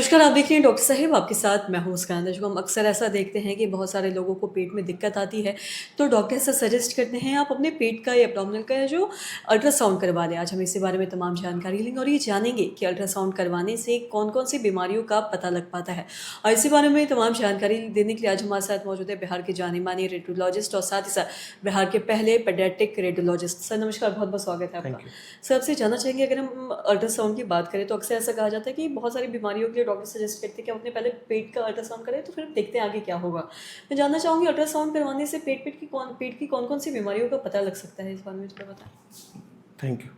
नमस्कार, आप देख रहे हैं डॉक्टर साहिब आपके साथ मैं हूँ मुस्कान। दर्शकों, हम अक्सर ऐसा देखते हैं कि बहुत सारे लोगों को पेट में दिक्कत आती है, तो डॉक्टर ऐसा सजेस्ट करते हैं आप अपने पेट का या एब्डोमिनल का या जो अल्ट्रासाउंड करवा लें। आज हम इसी बारे में तमाम जानकारी लेंगे और ये जानेंगे कि अल्ट्रासाउंड करवाने से कौन-कौन सी बीमारियों का पता लग पाता है। और इसी बारे में तमाम जानकारी देने के लिए आज हमारे साथ मौजूद है बिहार के जाने-माने रेडियोलॉजिस्ट और साथ ही साथ बिहार के पहले पीडियाट्रिक रेडियोलॉजिस्ट। सर नमस्कार, बहुत-बहुत स्वागत है आपका। Thank you. सर आपसे जानना चाहेंगे, अगर हम अल्ट्रासाउंड की बात करें तो अक्सर ऐसा कहा जाता है कि बहुत सारी बीमारियों के लिए डॉक्टर सजेस्ट करते हैं कि हम अपने पहले पेट का अल्ट्रासाउंड करें तो फिर देखते हैं आगे क्या होगा। मैं जानना चाहूँगी, अल्ट्रासाउंड करवाने से पेट की कौन-कौन सी बीमारियों का पता लग सकता है? इस बारे में थोड़ा बताएँ। Thank you.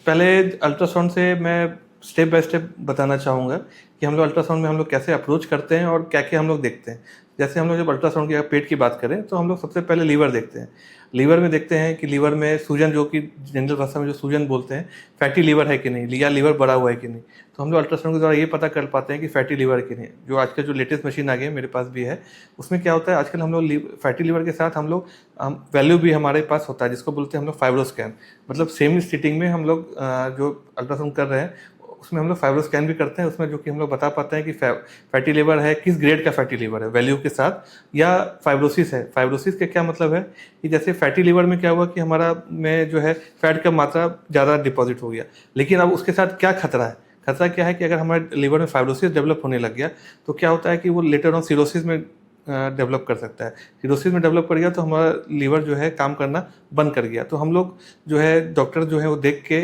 पहले अल्ट्रासाउंड से मैं स्टेप बाय स्टेप बताना चाहूँगा कि हम लोग अल्ट्रासाउंड में हम लोग कैसे अप्रोच करते हैं और क्या-क्या हम लोग देखते हैं। जैसे हम लोग जब अल्ट्रासाउंड की पेट की बात करें तो हम लोग सबसे पहले लीवर देखते हैं। लीवर में देखते हैं कि लीवर में सूजन, जो कि जनरल भाषा में जो सूजन बोलते हैं, फैटी लीवर है कि नहीं, या लीवर बढ़ा हुआ है कि नहीं। तो हम लोग अल्ट्रासाउंड के द्वारा ये पता कर पाते हैं कि फैटी लीवर है कि नहीं। जो आजकल जो लेटेस्ट मशीन आ गई है, मेरे पास भी है, उसमें क्या होता है, आजकल हम लोग फैटी लीवर के साथ हम लोग वैल्यू भी हमारे पास होता है जिसको बोलते हैं हम लोग फाइब्रोस्कैन। मतलब सेम सिटिंग में हम लोग जो अल्ट्रासाउंड कर रहे हैं उसमें हम लोग फाइब्रोस्कैन भी करते हैं, उसमें जो कि हम लोग बता पाते हैं कि फैटी लीवर है, किस ग्रेड का फैटी लीवर है वैल्यू के साथ, या फाइब्रोसिस है। फाइब्रोसिस का क्या मतलब है कि जैसे फैटी लीवर में क्या हुआ कि हमारा में जो है फैट का मात्रा ज़्यादा डिपॉजिट हो गया, लेकिन अब उसके साथ क्या खतरा है। खतरा क्या है कि अगर हमारे लीवर में फाइब्रोसिस डेवलप होने लग गया तो क्या होता है कि वो लेटर ऑन सिरोसिस में डेवलप कर सकता है। सिरोसिस में डेवलप कर गया तो हमारा लीवर जो है काम करना बंद कर गया। तो हम लोग जो है डॉक्टर जो है वो देख के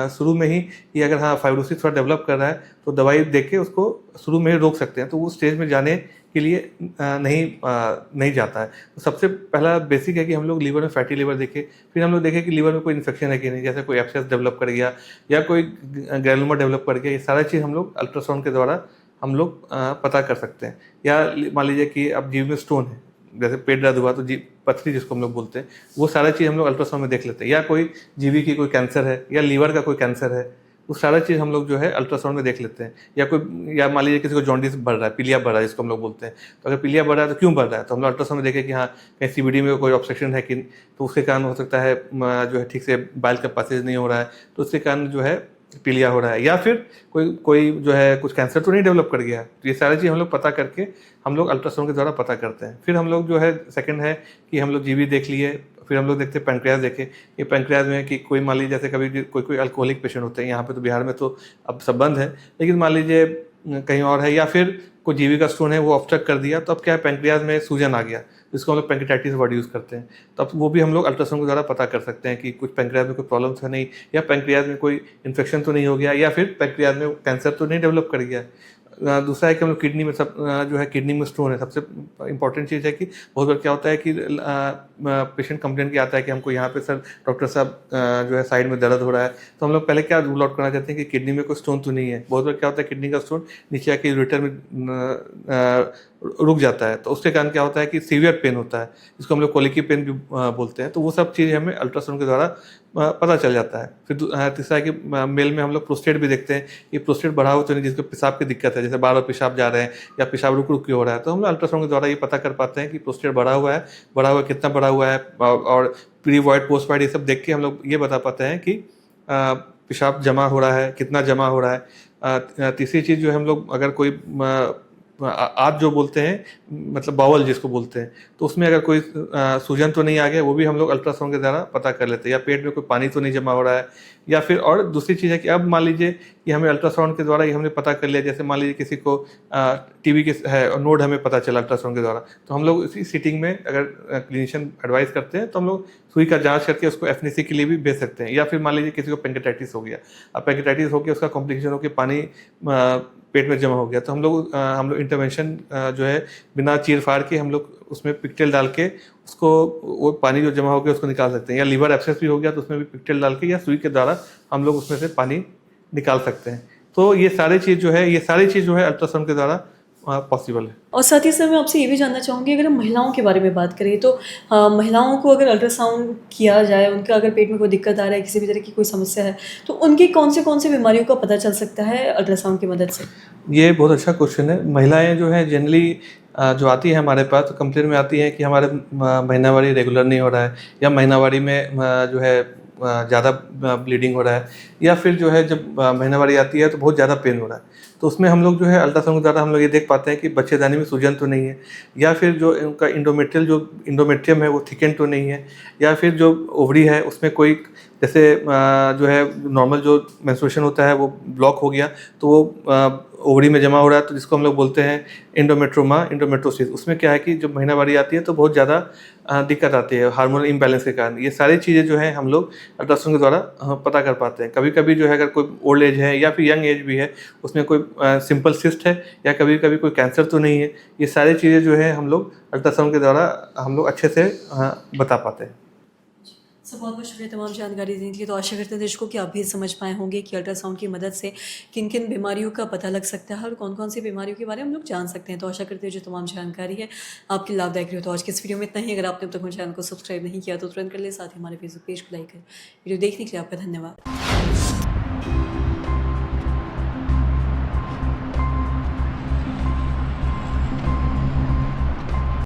शुरू में ही कि अगर हाँ फाइब्रोसिस थोड़ा डेवलप कर रहा है तो दवाई दे के उसको शुरू में ही रोक सकते हैं, तो वो स्टेज में जाने के लिए नहीं जाता है। तो सबसे पहला बेसिक है कि हम लोग लीवर में फैटी लीवर देखें। फिर हम लोग देखें कि लीवर में कोई इन्फेक्शन है कि नहीं, जैसे कोई एब्सेस डेवलप कर गया या कोई ग्रैनुलोमा डेवलप कर गया। ये सारा चीज़ हम लोग अल्ट्रासाउंड के द्वारा हम लोग पता कर सकते हैं। या मान लीजिए कि अब जीभ में स्टोन है, जैसे पेट दर्द हुआ तो जीभ पथरी जिसको हम लोग बोलते हैं, वो सारा चीज़ हम लोग अल्ट्रासाउंड में देख लेते हैं। या कोई जीवी की कोई कैंसर है या लीवर का कोई कैंसर है, वो सारा चीज़ हम लोग जो है अल्ट्रासाउंड में देख लेते हैं। या मान लीजिए किसी को जॉन्डिस बढ़ रहा है, पीलिया बढ़ रहा है जिसको हम लोग बोलते हैं, तो अगर पीलिया बढ़ रहा है तो क्यों बढ़ रहा है, तो हम लोग अल्ट्रासाउंड में देखें कि हाँ कहीं सीबीडी में कोई ऑब्स्ट्रक्शन है कि, तो उसके कारण हो सकता है जो है ठीक से बाइल का पासेज नहीं हो रहा है, तो उसके कारण जो है पीलिया हो रहा है। या फिर कोई कोई जो है कुछ कैंसर तो नहीं डेवलप कर गया है। तो ये सारी चीज़ हम लोग पता करके हम लोग अल्ट्रासाउंड के द्वारा पता करते हैं। फिर हम लोग जो है सेकंड है कि हम लोग जीवी देख लिए, फिर हम लोग देखते हैं पैंक्रियाज देखे। ये पैंक्रियाज में कि कोई मान लीजिए जैसे कभी कोई अल्कोहलिक पेशेंट होते हैं, यहाँ पे तो बिहार में तो अब सब बंद है, लेकिन मान लीजिए कहीं और है, या फिर कोई जीवी का स्टोन है वो ऑब्स्ट्रक्ट कर दिया, तो अब क्या है पैंक्रियाज में सूजन आ गया, जिसको हम लोग पैंक्रियाटाइटिस वर्ड यूज़ करते हैं। तो अब वो भी हम लोग अल्ट्रासाउंड के द्वारा पता कर सकते हैं कि कुछ पैंक्रियाज में कोई प्रॉब्लम तो नहीं, या पैंक्रियाज में कोई इन्फेक्शन तो नहीं हो गया, या फिर पैंक्रियाज में कैंसर तो नहीं डेवलप कर गया। दूसरा है कि हम लोग किडनी में जो है किडनी में स्टोन है। सबसे इंपॉर्टेंट चीज़ है कि बहुत बार क्या होता है कि पेशेंट कंप्लेंट किया आता है कि हमको यहाँ पे सर डॉक्टर साहब जो है साइड में दर्द हो रहा है, तो हम लोग पहले क्या रूल आउट करना चाहते हैं कि किडनी में कोई स्टोन तो नहीं है। बहुत बार क्या होता है किडनी का स्टोन नीचे आके यूरेटर में रुक जाता है, तो उसके कारण क्या होता है कि सीवियर पेन होता है, जिसको हम लोग कोलिकी पेन भी बोलते हैं। तो वो सब चीज़ हमें अल्ट्रासाउंड के द्वारा पता चल जाता है। फिर तीसरा है कि मेल में हम लोग प्रोस्टेट भी देखते हैं कि प्रोस्टेट बढ़ा हो तो नहीं, जिसको पेशाब की दिक्कत है, जैसे बार बार पेशाब जा रहे हैं या पेशाब रुक रुक के हो रहा है, तो हम लोग अल्ट्रासाउंड के द्वारा ये पता कर पाते हैं कि प्रोस्टेट बढ़ा हुआ है कितना बढ़ा हुआ है, और प्री वॉइड पोस्ट वॉइड ये सब देख के हम लोग ये बता पाते हैं कि पेशाब जमा हो रहा है, कितना जमा हो रहा है। तीसरी चीज़ जो है हम लोग अगर कोई आप जो बोलते हैं मतलब बावल जिसको बोलते हैं, तो उसमें अगर कोई सूजन तो नहीं आ गया, वो भी हम लोग अल्ट्रासाउंड के द्वारा पता कर लेते हैं। या पेट में कोई पानी तो नहीं जमा हो रहा है, या फिर और दूसरी चीज़ है कि अब मान लीजिए कि हमें अल्ट्रासाउंड के द्वारा ये हमने पता कर लिया, जैसे मान लीजिए किसी को टीबी के है और नोड हमें पता चला अल्ट्रासाउंड के द्वारा, तो हम लोग इसी सीटिंग में अगर क्लिनिशियन एडवाइस करते हैं तो हम लोग सुई का जांच करके उसको एफएनसी के लिए भी भेज सकते हैं। या फिर मान लीजिए किसी को पैंक्रियाटाइटिस हो गया, अब पैंक्रियाटाइटिस हो गया, उसका कॉम्प्लिकेशन हो के पानी पेट में जमा हो गया, तो हम लोग इंटरवेंशन जो है बिना चीर फाड़ के हम लोग उसमें पिक्टेल डाल के उसको वो पानी जो जमा हो गया उसको निकाल सकते हैं। या लीवर एब्सेस भी हो गया तो उसमें भी पिक्टेल डाल के या सुई के द्वारा हम लोग उसमें से पानी निकाल सकते हैं। तो ये सारी चीज़ जो है अल्ट्रासाउंड के द्वारा पॉसिबल है। और साथ ही साथ मैं आपसे ये भी जानना चाहूँगी, अगर हम महिलाओं के बारे में बात करें तो महिलाओं को अगर अल्ट्रासाउंड किया जाए, उनका अगर पेट में कोई दिक्कत आ रहा है, किसी भी तरह की कोई समस्या है, तो उनकी कौन से बीमारियों का पता चल सकता है अल्ट्रासाउंड की मदद से? ये बहुत अच्छा क्वेश्चन है। महिलाएं जो हैं जनरली जो आती है हमारे पास, तो कंप्लेन में आती है कि हमारे महीनावारी रेगुलर नहीं हो रहा है, या महीनावारी में जो है ज़्यादा ब्लीडिंग हो रहा है, या फिर जो है जब महीनावारी आती है तो बहुत ज़्यादा पेन हो रहा है, तो उसमें हम लोग जो है अल्ट्रासाउंड के द्वारा हम लोग ये देख पाते हैं कि बच्चेदानी में सूजन तो नहीं है, या फिर जो उनका इंडोमेट्रियम है वो थिकन तो नहीं है, या फिर जो ओवरी है उसमें कोई जैसे जो है नॉर्मल जो मेंस्ट्रुएशन होता है वो ब्लॉक हो गया, तो वो ओवरी में जमा हो रहा है, तो जिसको हम लोग बोलते हैं इंडोमेट्रोसिस। उसमें क्या है कि जब महीनावारी आती है तो बहुत ज़्यादा दिक्कत आती है हार्मोनल इम्बैलेंस के कारण। ये सारी चीज़ें जो है हम लोग अल्ट्रासाउंड के द्वारा पता कर पाते हैं। कभी कभी जो है अगर कोई ओल्ड एज है या फिर यंग एज भी है, उसमें कोई सिंपल सिस्ट है या कभी कभी कोई कैंसर तो नहीं है, ये सारी चीज़ें जो है हम लोग अल्ट्रासाउंड के द्वारा हम लोग अच्छे से बता पाते हैं। सर बहुत बहुत शुक्रिया तमाम जानकारी देने के लिए। तो आशा करते हैं दर्शकों कि आप भी समझ पाए होंगे कि अल्ट्रासाउंड की मदद से किन किन बीमारियों का पता लग सकता है और कौन कौन सी बीमारियों के बारे में हम लोग जान सकते हैं। तो आशा करते हैं जो तमाम जानकारी है आपकी लाभदायक रही हो। तो आज के इस वीडियो में इतना ही। अगर आपने अब तक हमारे चैनल को सब्सक्राइब नहीं किया तो तुरंत कर ले, साथ ही हमारे फेसबुक पेज को लाइक करें। वीडियो देखने के लिए आपका धन्यवाद।